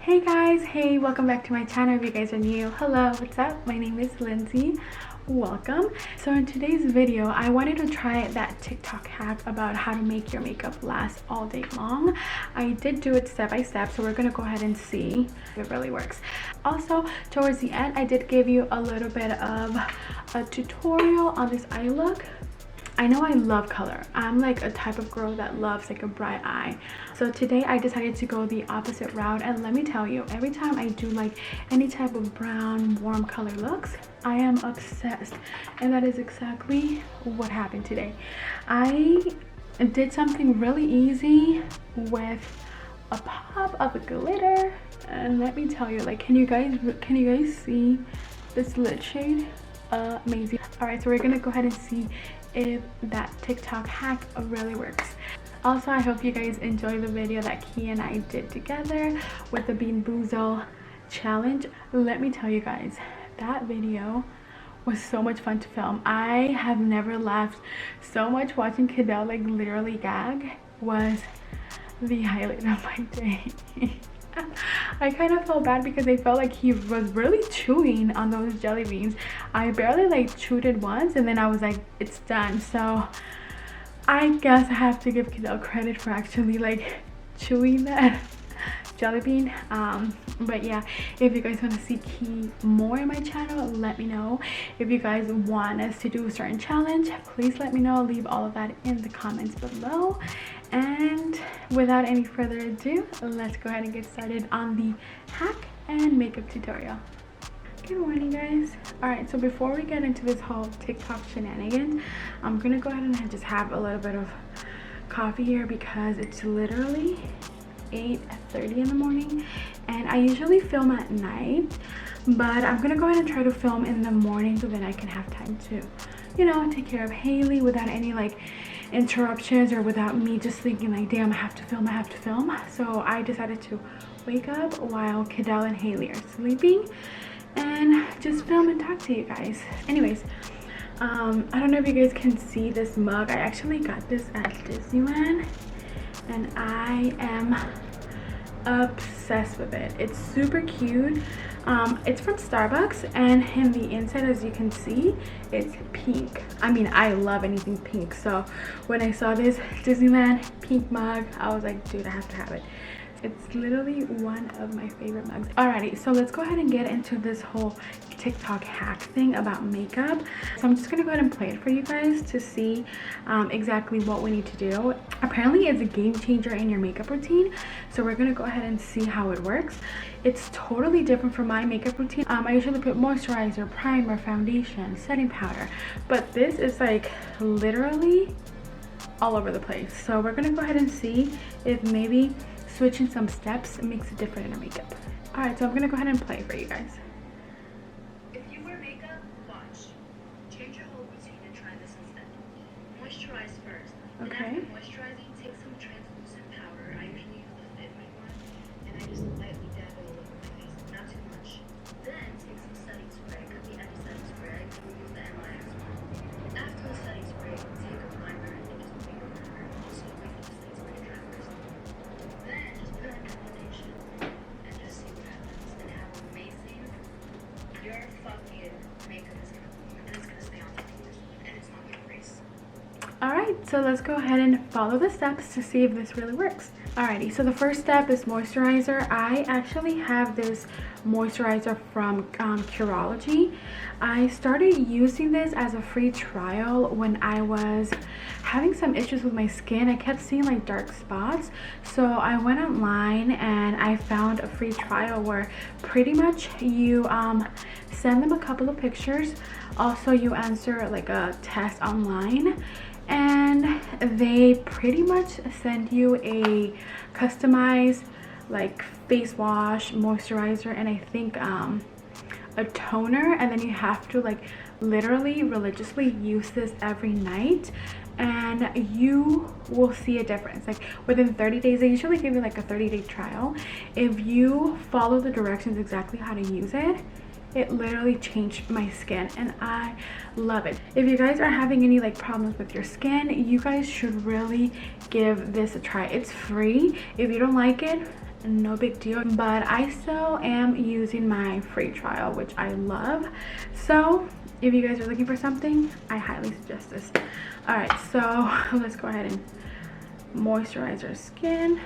Hey guys, hey, welcome back to my channel. If you guys are new, hello, what's up? My name is Lindsey. Welcome. So in today's video, I wanted to try that TikTok hack about how to make your makeup last all day long. I did do it step by step, so we're gonna go ahead and see if it really works. Also, towards the end, I did give you a little bit of a tutorial on this eye look. I know I love color. I'm like a type of girl that loves like a bright eye. So today I decided to go the opposite route, and let me tell you, every time I do like any type of brown warm color looks, I am obsessed, and that is exactly what happened today. I did something really easy with a pop of glitter, and let me tell you, like, can you guys see this lid shade? Amazing. All right, so we're gonna go ahead and see if that TikTok hack really works. Also, I hope you guys enjoy the video that Key and I did together with the Bean Boozle challenge. Let me tell you guys, that video was so much fun to film. I have never laughed so much watching Kidel like literally gag. Was the highlight of my day. I kind of felt bad because I felt like he was really chewing on those jelly beans. I barely like chewed it once, and then I was like, it's done. So I guess I have to give Kidel credit for actually like chewing that jelly bean. But yeah, if you guys want to see Key more in my channel, let me know. If you guys want us to do a certain challenge, please let me know. Leave all of that in the comments below. And without any further ado, let's go ahead and get started on the hack and makeup tutorial. Good morning, guys. All right, so before we get into this whole TikTok shenanigans, I'm gonna go ahead and just have a little bit of coffee here because it's literally 8:30 in the morning, and I usually film at night, but I'm gonna go ahead and try to film in the morning so then I can have time to, you know, take care of Haley without any like interruptions or without me just thinking like, damn, I have to film. So I decided to wake up while Kidel and Haley are sleeping and just film and talk to you guys. Anyways, I don't know if you guys can see this mug. I actually got this at Disneyland and I am obsessed with it. It's super cute. It's from Starbucks, and in the inside, as you can see, it's pink. I mean, I love anything pink, so when I saw this Disneyland pink mug, I was like, dude, I have to have it. It's literally one of my favorite mugs. Alrighty, so let's go ahead and get into this whole TikTok hack thing about makeup. So I'm just gonna go ahead and play it for you guys to see exactly what we need to do. Apparently it's a game changer in your makeup routine, so we're gonna go ahead and see how it works. It's totally different from my makeup routine. I usually put moisturizer, primer, foundation, setting powder, but this is like literally all over the place. So we're gonna go ahead and see if maybe switching some steps makes a difference in our makeup. All right, so I'm gonna go ahead and play for you guys. If you wear makeup, watch. Change your whole routine and try this instead. Moisturize first. Okay. And after moisturizing, take some translucent powder. I usually use the Fit Me one, and I just lightly dab it all over my face, not too much. Then take some setting spray. It could be any setting spray. You can use the MIX one. After the setting spray, take a primer and just make a primer. Also, wait for the setting spray to dry first. Then just put on your foundation and just see what happens, and how amazing your fucking makeup is gonna be, and it's gonna stay on for years, and it's not gonna erase. All right, so let's go ahead and follow the steps to see if this really works. Alrighty, so the first step is moisturizer. I actually have this moisturizer from Curology. I started using this as a free trial when I was having some issues with my skin. I kept seeing like dark spots, so I went online and I found a free trial where pretty much you send them a couple of pictures. Also, you answer like a test online, and they pretty much send you a customized like face wash, moisturizer, and I think a toner, and then you have to like literally religiously use this every night, and you will see a difference. Like within 30 days, they usually give you like a 30-day trial. If you follow the directions exactly how to use it, it literally changed my skin, and I love it. If you guys are having any like problems with your skin, you guys should really give this a try. It's free. If you don't like it, no big deal, but I still am using my free trial, which I love. So if you guys are looking for something, I highly suggest this. All right, so let's go ahead and moisturize our skin.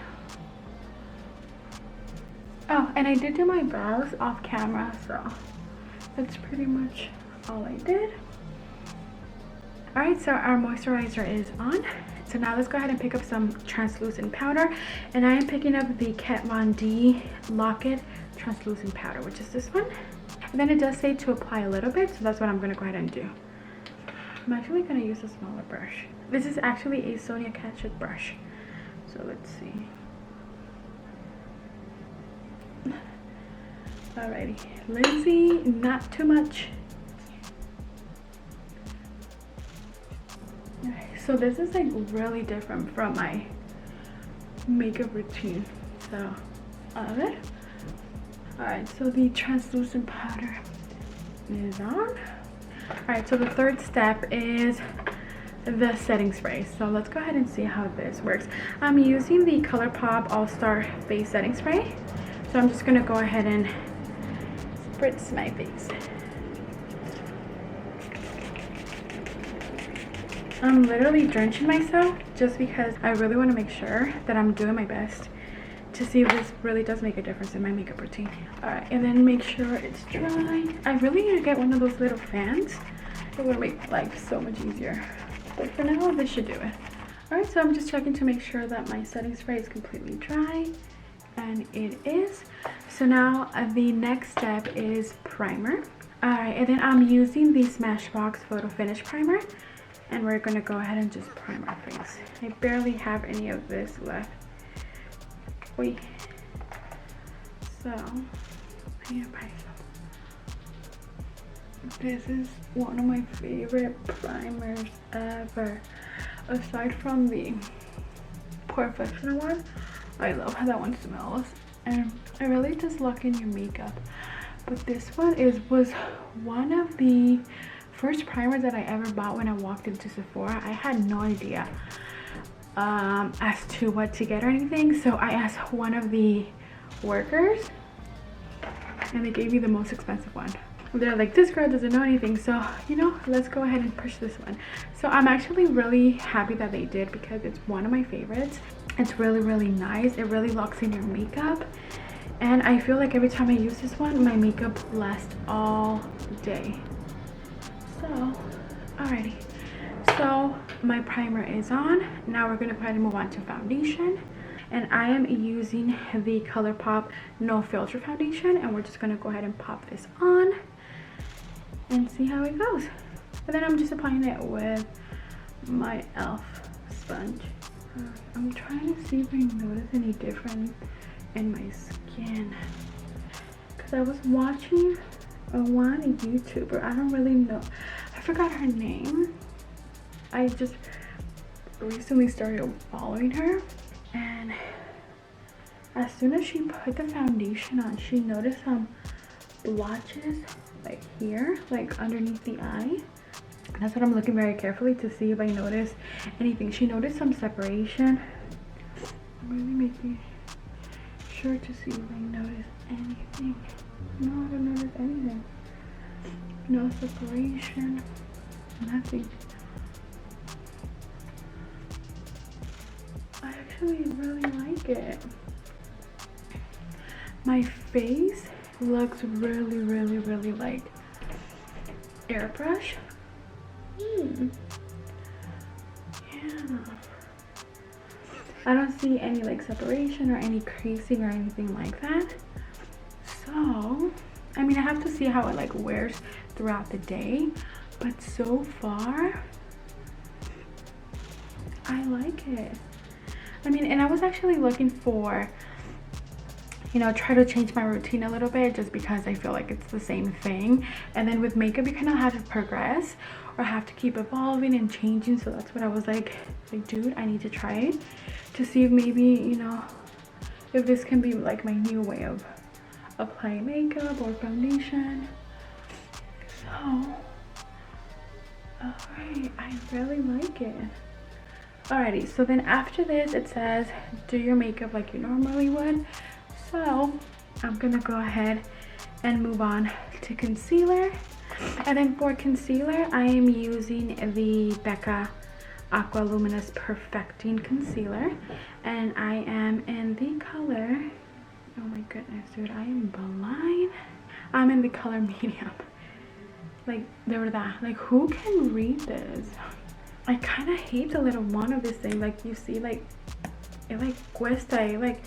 Oh, and I did do my brows off camera, so that's pretty much all I did. All right, so our moisturizer is on. So now let's go ahead and pick up some translucent powder, and I am picking up the Kat Von D Lock-It translucent powder, which is this one. And then it does say to apply a little bit, so that's what I'm gonna go ahead and do. I'm actually gonna use a smaller brush. This is actually a Sonia Kashuk brush. So let's see. Alrighty, Linsey, not too much. So this is like really different from my makeup routine, so I love it. All right, so the translucent powder is on. All right, so the third step is the setting spray. So let's go ahead and see how this works. I'm using the ColourPop All-Star Face Setting Spray. So I'm just gonna go ahead and spritz my face. I'm literally drenching myself just because I really want to make sure that I'm doing my best to see if this really does make a difference in my makeup routine. All right, and then make sure it's dry. I really need to get one of those little fans. It would make life so much easier. But for now, this should do it. All right, so I'm just checking to make sure that my setting spray is completely dry, and it is. So now the next step is primer. All right, and then I'm using the Smashbox Photo Finish Primer. And we're gonna go ahead and just prime our face. I barely have any of this left. Wait. So, I need to buy some. This is one of my favorite primers ever. Aside from the Professional one, I love how that one smells. And I really just lock in your makeup. But this one was one of the first primer that I ever bought when I walked into Sephora. I had no idea as to what to get or anything, so I asked one of the workers and they gave me the most expensive one. They're like, this girl doesn't know anything, so you know, let's go ahead and push this one. So I'm actually really happy that they did, because it's one of my favorites. It's really nice. It really locks in your makeup, and I feel like every time I use this one, my makeup lasts all day. So, alrighty, so my primer is on. Now we're gonna go ahead and move on to foundation, and I am using the ColourPop No Filter foundation, and we're just gonna go ahead and pop this on and see how it goes. And then I'm just applying it with my e.l.f. sponge. I'm trying to see if I notice any difference in my skin, because I was watching one YouTuber, I don't really know, I forgot her name. I just recently started following her, and as soon as she put the foundation on, she noticed some blotches like here, like underneath the eye. That's what I'm looking very carefully to see if I notice anything. She noticed some separation. I'm really making sure to see if I notice anything. No, I don't notice anything. No separation. Nothing. I actually really like it. My face looks really like airbrush. Yeah. I don't see any like separation or any creasing or anything like that. So, I mean, I have to see how it like wears throughout the day, but so far, I like it. I mean, and I was actually looking for, you know, try to change my routine a little bit, just because I feel like it's the same thing. And then with makeup, you kind of have to progress or have to keep evolving and changing. So that's what I was like, dude, I need to try it to see if maybe, you know, if this can be like my new way of applying makeup or foundation. So, alright, I really like it. Alrighty, so then after this, it says do your makeup like you normally would. So I'm gonna go ahead and move on to concealer. And then for concealer, I am using the Becca Aqua Luminous Perfecting Concealer. And I am in the color, oh my goodness, dude, I am blind. I'm in the color medium. Like, there were that. Like, who can read this? I kind of hate the little one of this thing. Like, you see, like, it like cuesta. Like,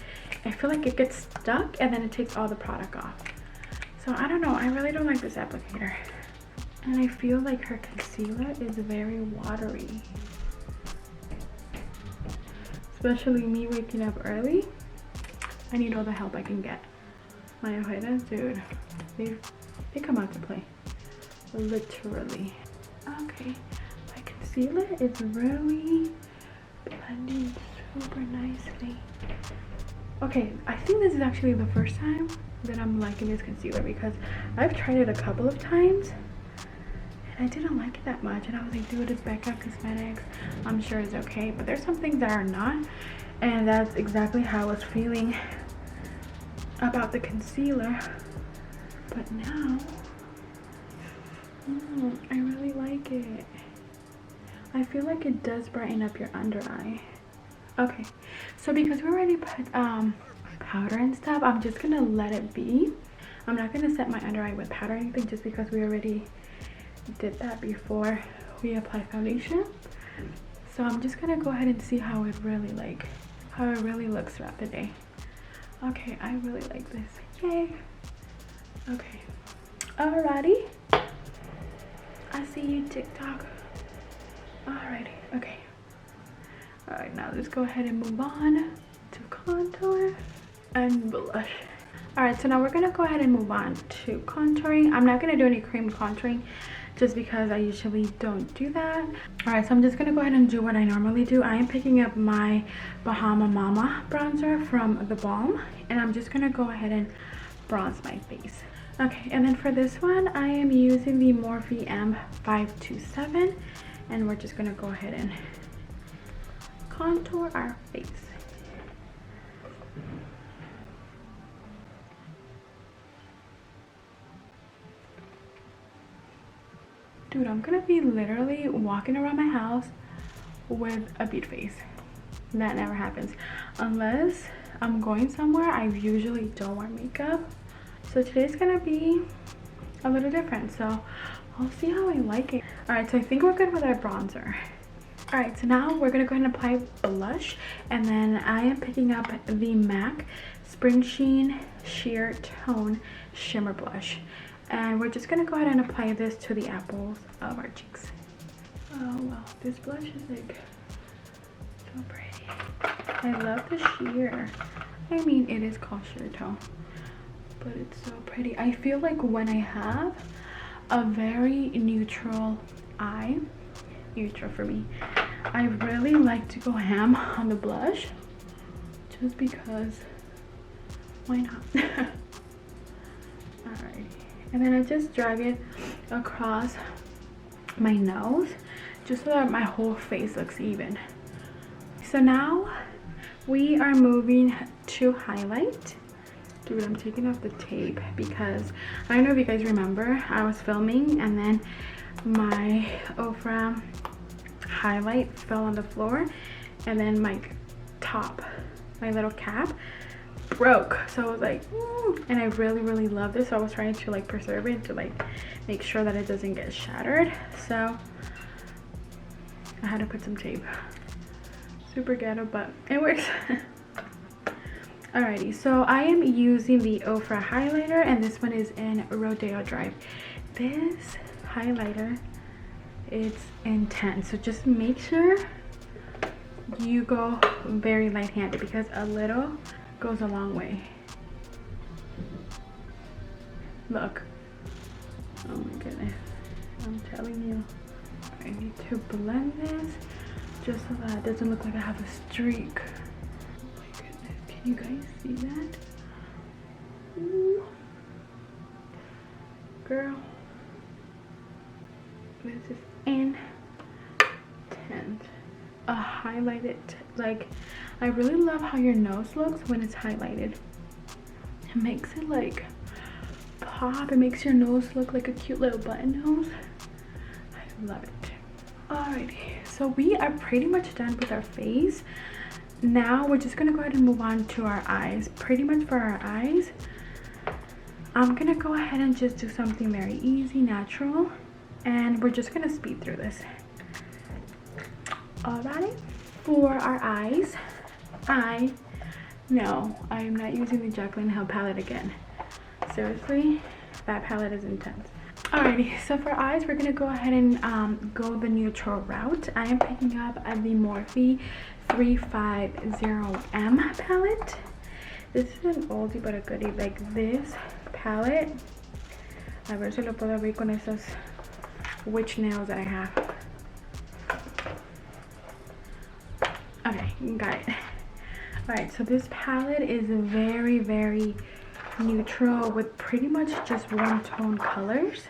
I feel like it gets stuck and then it takes all the product off. So I don't know. I really don't like this applicator. And I feel like her concealer is very watery. Especially me waking up early. I need all the help I can get. My ojeras, dude, they come out to play. Literally. Okay, my concealer is really blending super nicely. Okay, I think this is actually the first time that I'm liking this concealer, because I've tried it a couple of times and I didn't like it that much, and I was like, dude, it's Becca Cosmetics, I'm sure it's okay, but there's some things that are not, and that's exactly how I was feeling about the concealer. But now I really like it. I feel like it does brighten up your under eye. Okay, so because we already put powder and stuff, I'm just gonna let it be. I'm not gonna set my under eye with powder or anything, just because we already did that before we apply foundation. So I'm just gonna go ahead and see how it really looks throughout the day. Okay, I really like this. Yay. Okay, alrighty. I see you, TikTok. Alrighty, okay. Alright, now let's go ahead and move on to contour and blush. Alright, so now we're gonna go ahead and move on to contouring. I'm not gonna do any cream contouring just because I usually don't do that. Alright, so I'm just gonna go ahead and do what I normally do. I am picking up my Bahama Mama bronzer from The Balm, and I'm just gonna go ahead and bronze my face. Okay, and then for this one, I am using the Morphe M527, and we're just gonna go ahead and contour our face. Dude, I'm gonna be literally walking around my house with a beat face. That never happens. Unless I'm going somewhere, I usually don't wear makeup. So today's gonna be a little different. So I'll see how I like it. Alright, so I think we're good with our bronzer. Alright, so now we're gonna go ahead and apply blush. And then I am picking up the MAC Spring Sheen Sheer Tone Shimmer Blush. And we're just gonna go ahead and apply this to the apples of our cheeks. Oh wow, this blush is like so pretty. I love the sheer. I mean, it is called sheer tone, but it's so pretty. I feel like when I have a very neutral eye, neutral for me, I really like to go ham on the blush, just because why not? Alright. And then I just drag it across my nose just so that my whole face looks even. So now we are moving to highlight. Dude, I'm taking off the tape because I don't know if you guys remember, I was filming and then my Ofra highlight fell on the floor, and then my top, my little cap, broke. So I was like, and I really love this, so I was trying to like preserve it, to like make sure that it doesn't get shattered. So I had to put some tape. Super ghetto, but it works. Alrighty, so I am using the Ofra highlighter, and this one is in Rodeo Drive. This highlighter, it's intense, so just make sure you go very light-handed, because a little goes a long way. Look. Oh my goodness. I'm telling you. I need to blend this just so that it doesn't look like I have a streak. Oh my goodness. Can you guys see that? Ooh. Girl. This is intense. Highlighted. Like, I really love how your nose looks when it's highlighted. It makes it like pop. It makes your nose look like a cute little button nose. I love it. Alrighty, so we are pretty much done with our face. Now we're just gonna go ahead and move on to our eyes. Pretty much for our eyes, I'm gonna go ahead and just do something very easy, natural, and we're just gonna speed through this. Alrighty, for our eyes, no, I am not using the Jaclyn Hill palette again. Seriously, that palette is intense. Alrighty, so for eyes, we're gonna go ahead and go the neutral route. I am picking up the Morphe 350M palette. This is an oldie but a goodie. Like this palette, a ver si lo puedo abrir con esos witch nails that I have. Okay, got it. Alright, so this palette is very, very neutral with pretty much just one tone colors.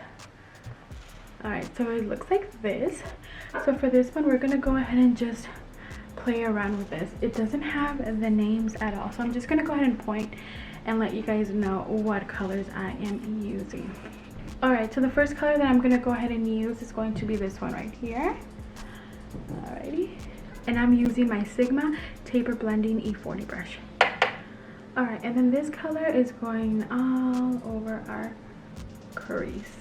Alright, so it looks like this. So for this one, we're gonna go ahead and just play around with this. It doesn't have the names at all, so I'm just gonna go ahead and point and let you guys know what colors I am using. Alright, so the first color that I'm gonna go ahead and use is going to be this one right here. Alrighty, and I'm using my Sigma Taper Blending E40 brush. Alright, and then this color is going all over our crease.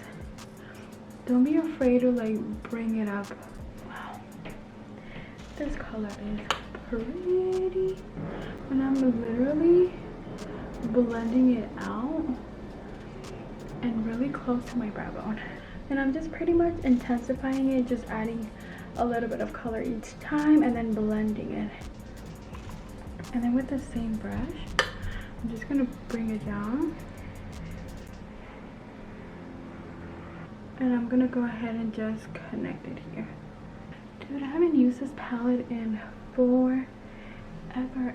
Don't be afraid to like bring it up. Wow, this color is pretty, and I'm literally blending it out and really close to my brow bone, and I'm just pretty much intensifying it, just adding a little bit of color each time and then blending it. And then with the same brush, I'm just gonna bring it down, and I'm gonna go ahead and just connect it here. Dude, I haven't used this palette in forever,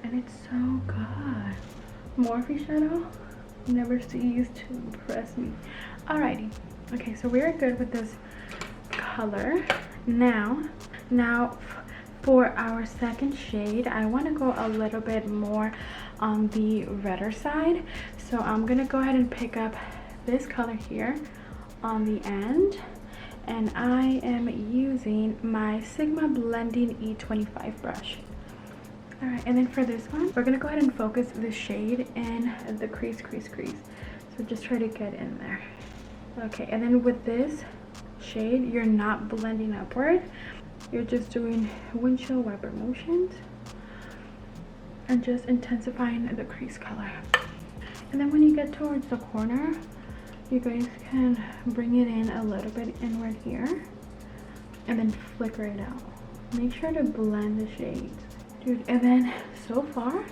and it's so good. Morphe shadow never ceased to impress me. Alrighty, okay, so we're good with this color. Now for our second shade, I want to go a little bit more on the redder side, so I'm gonna go ahead and pick up this color here on the end, and I am using my Sigma Blending E25 brush. All right, and then for this one, we're gonna go ahead and focus the shade in the crease. So just try to get in there. Okay, and then with this shade, you're not blending upward. You're just doing windshield wiper motions and just intensifying the crease color. And then when you get towards the corner, you guys can bring it in a little bit inward here and then flicker it out. Make sure to blend the shades, dude. And then so far,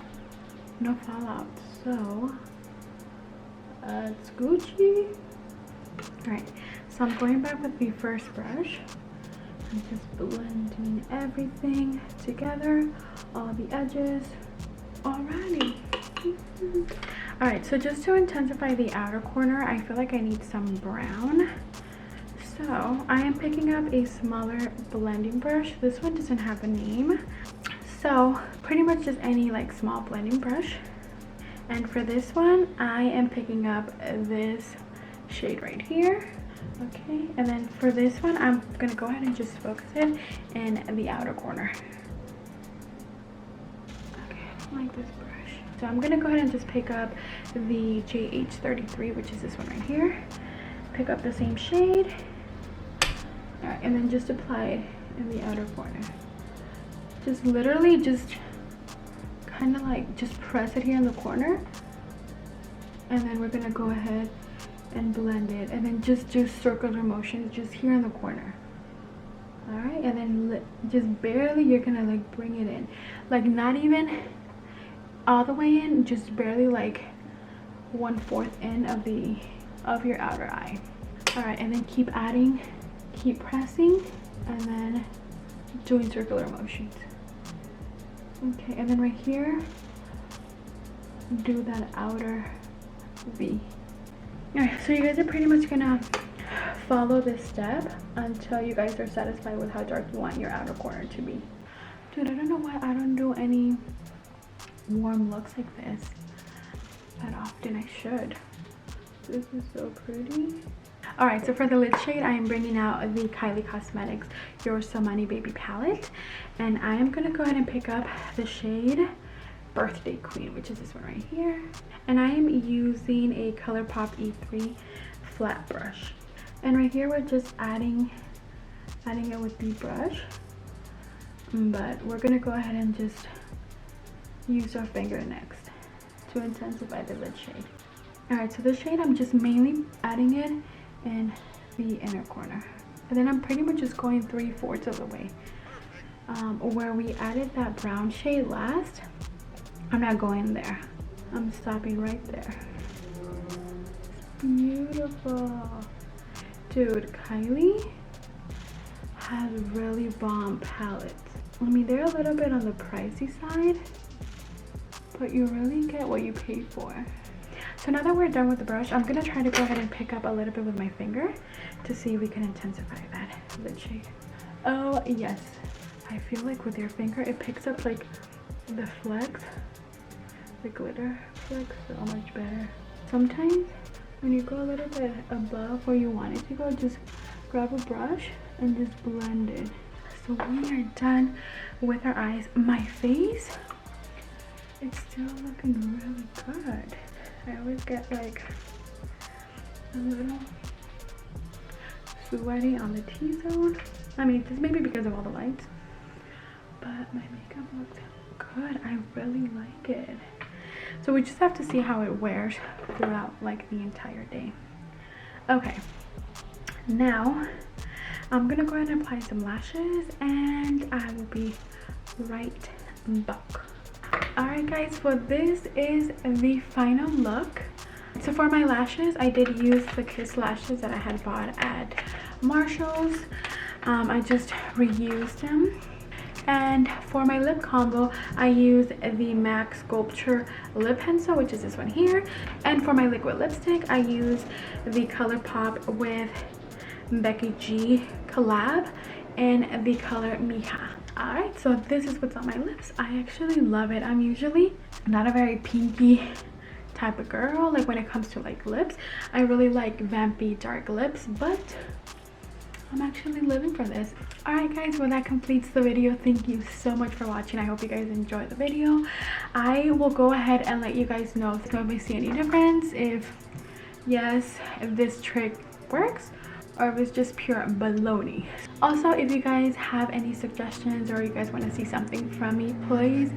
no fallout, so it's Gucci. All right, so I'm going back with the first brush. I'm just blending everything together, all the edges. Alrighty. All right, so just to intensify the outer corner, I feel like I need some brown. So I am picking up a smaller blending brush. This one doesn't have a name. So pretty much just any like small blending brush. And for this one, I am picking up this shade right here. Okay, and then for this one, I'm gonna go ahead and just focus it in the outer corner. Okay, I don't like this brush. So I'm gonna go ahead and just pick up the JH33, which is this one right here. Pick up the same shade. All right, and then just apply it in the outer corner. Just literally just kind of like just press it here in the corner. And then we're gonna go ahead and blend it, and then just do circular motions just here in the corner. All right, and then just barely, you're gonna like bring it in, like not even all the way in, just barely like 1/4 in of your outer eye. All right, and then keep adding, keep pressing, and then doing circular motions. Okay, and then right here, do that outer V. Alright, so you guys are pretty much gonna follow this step until you guys are satisfied with how dark you want your outer corner to be. Dude, I don't know why I don't do any warm looks like this. that often. I should. This is so pretty. All right, so for the lid shade, I am bringing out the Kylie Cosmetics Your So Money Baby palette, and I am gonna go ahead and pick up the shade Birthday Queen, which is this one right here, and I am using a ColourPop E3 flat brush. And right here we're just adding it with the brush, but we're gonna go ahead and just use our finger next to intensify the lid shade. All right, so the shade I'm just mainly adding it in the inner corner, and then I'm pretty much just going 3/4 of the way. Where we added that brown shade last, I'm not going there. I'm stopping right there. Beautiful. Dude, Kylie has really bomb palettes. I mean, they're a little bit on the pricey side, but you really get what you pay for. So now that we're done with the brush, I'm gonna try to go ahead and pick up a little bit with my finger to see if we can intensify that lid shade. Oh yes, I feel like with your finger it picks up like the flecks, the glitter flecks, so much better. Sometimes when you go a little bit above where you want it to go, just grab a brush and just blend it. So we are done with our eyes. My face, it's still looking really good. I always get like a little sweaty on the T-zone. I mean, this may be because of all the lights, but my makeup looks good. I really like it. So we just have to see how it wears throughout like the entire day. Okay, now I'm gonna go ahead and apply some lashes and I will be right back. All right guys, so this is the final look. So for my lashes, I did use the Kiss lashes that I had bought at Marshall's. I just reused them. And for my lip combo, I used the MAC Sculpture lip pencil, which is this one here. And for my liquid lipstick, I used the ColourPop with Becky G collab in the color Mija. All right, so this is what's on my lips. I actually love it. I'm usually not a very pinky type of girl, like when it comes to like lips. I really like vampy dark lips, but I'm actually living for this. All right guys, well that completes the video. Thank you so much for watching. I hope you guys enjoyed the video. I will go ahead and let you guys know if I see any difference, if this trick works, or if it's just pure baloney. Also, if you guys have any suggestions or you guys want to see something from me, please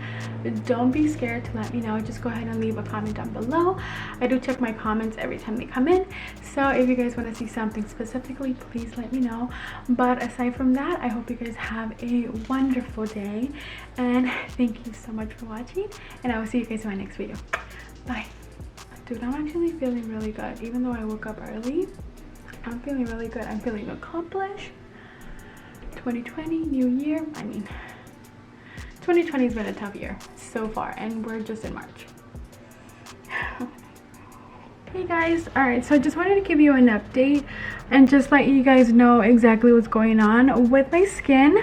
don't be scared to let me know. Just go ahead and leave a comment down below. I do check my comments every time they come in, so if you guys want to see something specifically, please let me know. But aside from that, I hope you guys have a wonderful day, and thank you so much for watching, and I will see you guys in my next video. Bye. Dude, I'm actually feeling really good. Even though I woke up early, I'm feeling really good. I'm feeling accomplished. 2020, new year. I mean, 2020 has been a tough year so far, and we're just in March. Hey guys, all right, so I just wanted to give you an update and just let you guys know exactly what's going on with my skin.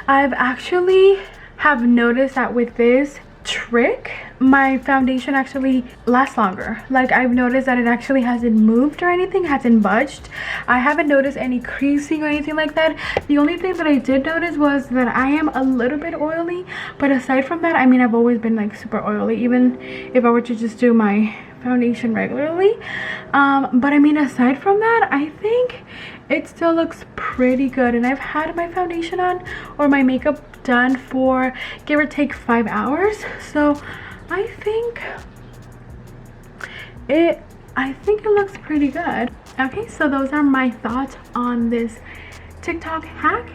I've actually have noticed that with this trick, my foundation actually lasts longer. Like, I've noticed that it actually hasn't moved or anything, hasn't budged. I haven't noticed any creasing or anything like that. The only thing that I did notice was that I am a little bit oily, but aside from that, I mean, I've always been like super oily, even if I were to just do my foundation regularly. But I mean, aside from that, I think it still looks pretty good. And I've had my foundation on or my makeup done for give or take 5 hours, so I think it looks pretty good. Okay, so those are my thoughts on this TikTok hack.